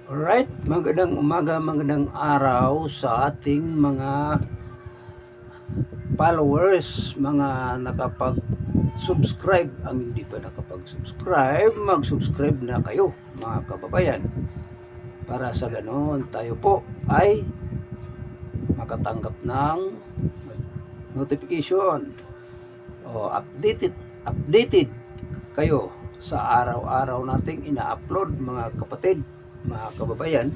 Alright, magandang umaga, magandang araw sa ating mga followers, mga nakapag-subscribe. Ang hindi pa nakapag-subscribe, mag-subscribe na kayo mga kababayan. Para sa ganoon tayo po ay makatanggap ng notification o updated kayo sa araw-araw nating ina-upload mga kapatid, mga kababayan.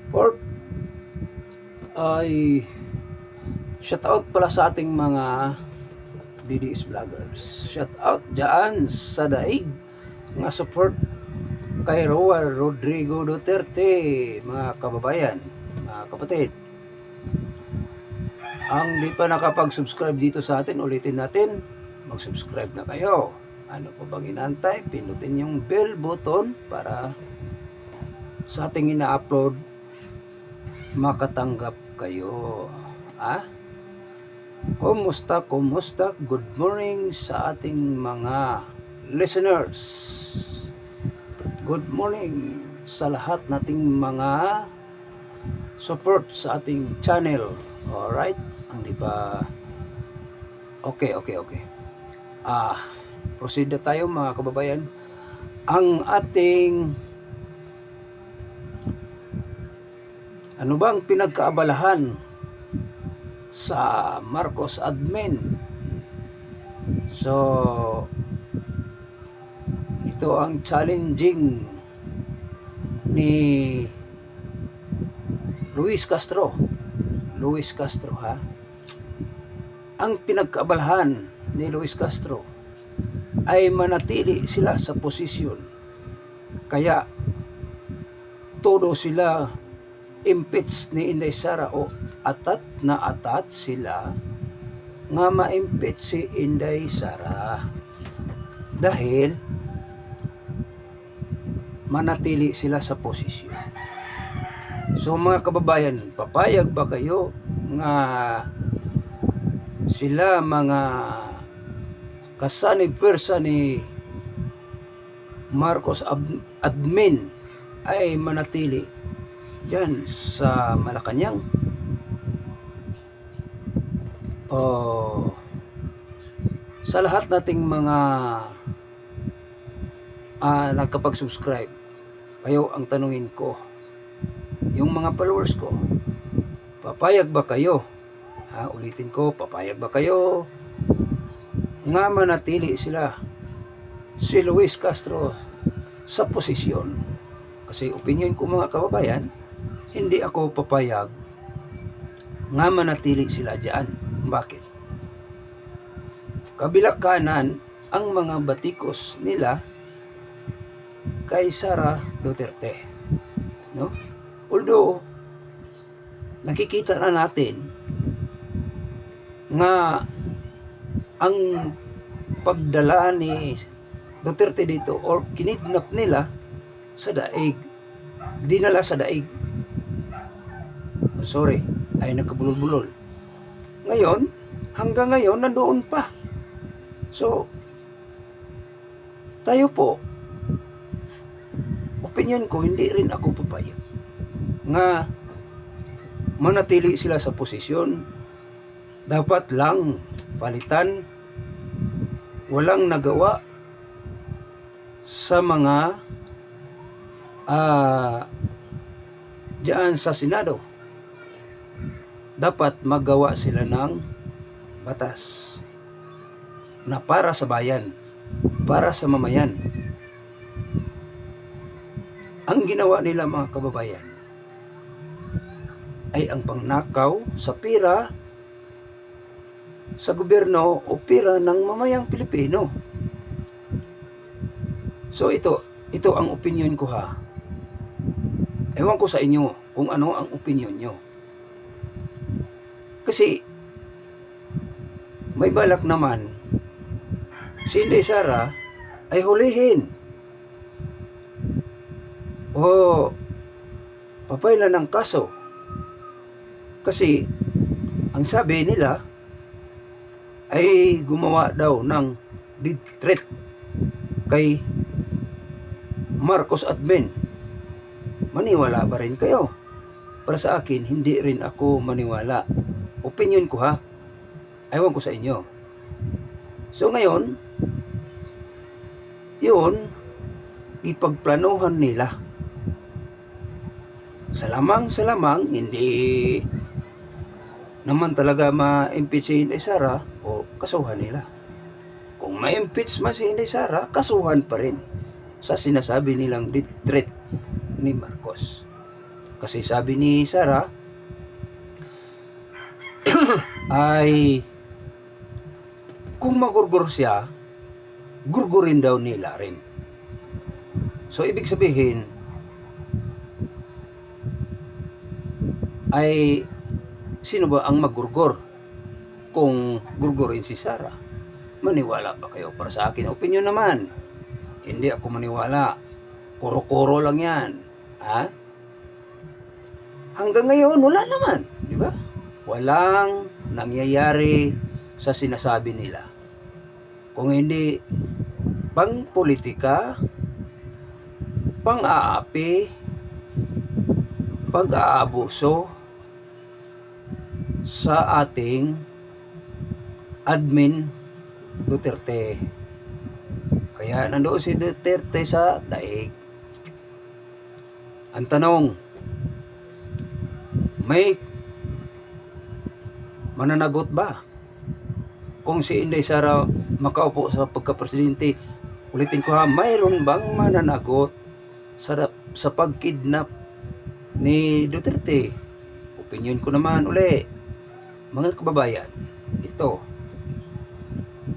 Fourth ay shout out pala sa ating mga DDS vloggers. Shout out dyan sa daig nga support kay Roa Rodrigo Duterte, mga kababayan, mga kapatid. Ang di pa nakapag-subscribe dito sa atin, ulitin natin, mag-subscribe na kayo. Ano pa bang inantay? Pinutin yung bell button para sa ating ina-upload makatanggap kayo. Kumusta? Good morning sa ating mga listeners. Good morning sa lahat nating mga support sa ating channel. Alright? Hindi ba? Okay. Proceed na tayo mga kababayan. Ang ating ano bang pinagkaabalahan sa Marcos admin? So, ito ang challenging ni Luis Castro ha. Ang pinagkaabalahan ni Luis Castro ay manatili sila sa posisyon. Kaya todo sila impeach ni Inday Sara o atat sila nga ma-impeach si Inday Sara dahil manatili sila sa posisyon. So mga kababayan, papayag ba kayo nga sila mga kasanib pwersa ni Marcos admin ay manatili dyan sa Malacanang? O sa lahat nating mga nagkapag-subscribe, kayo ang tanungin ko, yung mga followers ko, papayag ba kayo? Ulitin ko, papayag ba kayo nga manatili sila si Luis Castro sa posisyon? Kasi opinion ko mga kababayan, hindi ako papayag nga manatili sila dyan. Bakit? Kabila kanan ang mga batikos nila kay Sara Duterte, no? Although nakikita na natin nga ang pagdala ni Duterte dito or kinidnap nila sa daig, dinala sa daig, ay nagkabulol-bulol. Ngayon, hanggang ngayon nandoon pa. So tayo po, opinion ko, hindi rin ako papayag nga manatili sila sa posisyon. Dapat lang palitan. Walang nagawa sa mga diyan sa Senado. Dapat magawa sila ng batas na para sa bayan, para sa mamayan. Ang ginawa nila mga kababayan ay ang pangnakaw sa pira sa gobyerno o pira ng mamayang Pilipino. So ito ang opinion ko ha. Ewan ko sa inyo kung ano ang opinion nyo. Kasi may balak naman si Inday Sara ay hulihin o papailan ng kaso. Kasi ang sabi nila ay gumawa daw ng death threat kay Marcos admin, maniwala ba rin kayo? Para sa akin, hindi rin ako maniwala. Opinion ko ha. Ewan ko sa inyo. So ngayon, yun, ipagplanuhan nila. Sa lamang, hindi naman talaga ma-impeach si Inday Sara o kasuhan nila. Kung ma-impeach man si Inday Sara, kasuhan pa rin sa sinasabi nilang death threat ni Marcos. Kasi sabi ni Sara ay kung magurgur siya, gurgurin daw nila rin. So ibig sabihin ay sino ba ang magurgur kung gurgurin si Sara? Maniwala ba kayo? Para sa akin, opinion naman, hindi ako maniwala. Kuro-kuro lang yan. Ha? Hanggang ngayon, wala naman. Di ba? Walang nangyayari sa sinasabi nila. Kung hindi pang politika, pang-aapi, pag-aabuso sa ating admin Duterte. Kaya nandoon si Duterte sa daig. Ang tanong, may mananagot ba? Kung si Inday Sara makaupo sa pagka-presidente, ulitin ko ha, mayroon bang mananagot sa pagkidnap ni Duterte? Opinion ko naman uli, mga kababayan, ito,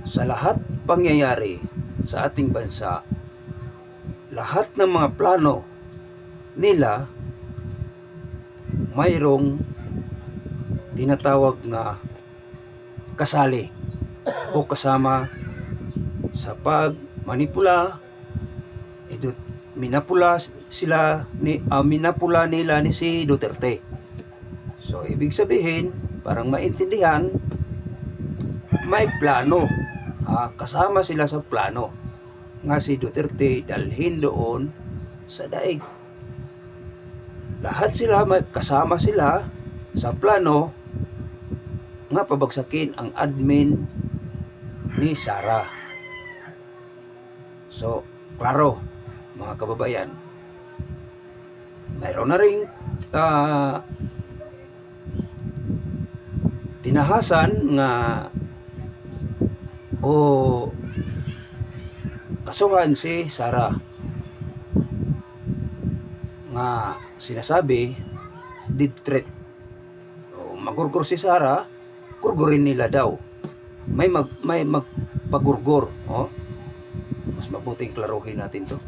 sa lahat pangyayari sa ating bansa, lahat ng mga plano nila, mayroong tinatawag na kasali o kasama sa pagmanipula, minapula nila ni si Duterte. So ibig sabihin, parang maintindihan, may plano, kasama sila sa plano nga si Duterte dalhin doon sa daig. Lahat sila, may kasama sila sa plano nga pabagsakin ang admin ni Sara. So, klaro, mga kababayan, mayroon na ring tinahasan nga o kasuhan si Sara nga sinasabi death threat. O magurgur si Sara, gurgurin nila daw. May magpagurgur. Mas mabuting klaruhin natin to.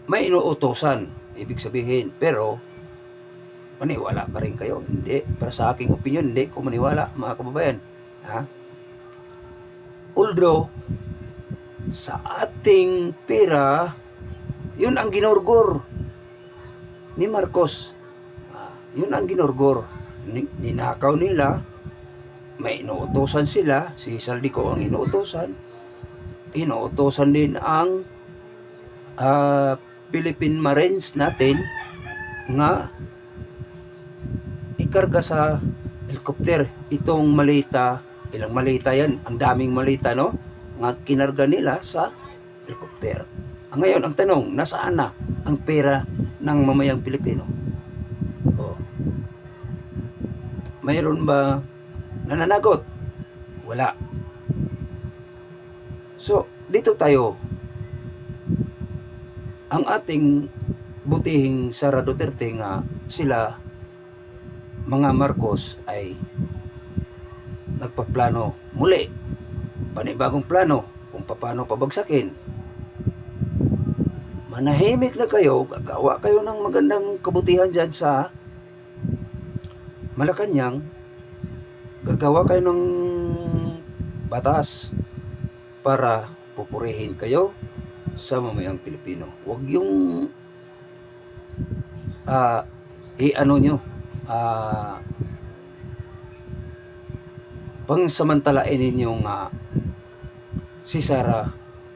May inuutosan, ibig sabihin, pero maniwala pa rin kayo? Hindi. Para sa aking opinion, hindi ko maniwala, mga kababayan. Ha? Although, sa ating pera, yun ang ginurgur ni Marcos. Yun ang ginurgur. Ninakaw nila, may inuutosan sila, si Saldico ang inuutosan din ang Philippine Marines natin nga ikarga sa helicopter itong malita, ilang malita yan, ang daming malita, no, nga kinarga nila sa helicopter. Ngayon ang tanong, nasaan na ang pera ng mamayang Pilipino? Mayroon ba nananagot? Wala. So dito tayo, ang ating butihing Sara Duterte nga sila mga Marcos ay nagpaplano muli, panibagong plano kung paano pabagsakin. Manahimik na kayo, gagawa kayo ng magandang kabutihan dyan sa Malacanang, gagawa kayo ng batas para pupurihin kayo sa mamayang Pilipino. Huwag yung pangsamantalain ninyong si Sara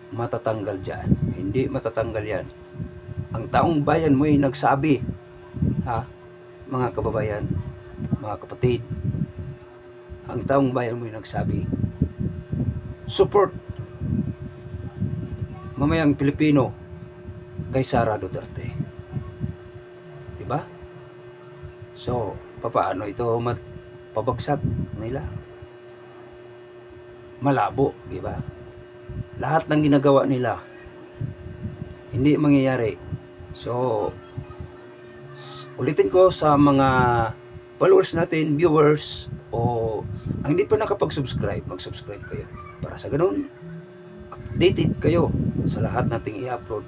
matatanggal dyan. Hindi matatanggal yan. ang taong bayan mo'y nagsabi, ha, mga kababayan, mga kapatid, ang taong bayan mo'y nagsabi, support mamayang Pilipino kay Sara Duterte. Diba? So, papaano ito pabagsak nila? Malabo, diba? Lahat ng ginagawa nila, hindi mangyayari. So, ulitin ko sa mga followers natin, viewers, o ang hindi pa nakapag-subscribe, mag-subscribe kayo. Para sa ganun, updated kayo sa lahat nating i-upload.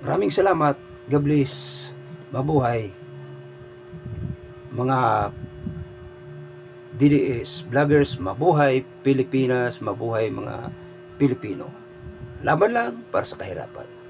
Maraming salamat. God bless. Mabuhay. Mga DDS, vloggers, mabuhay Pilipinas, mabuhay mga Pilipino. Laban lang para sa kahirapan.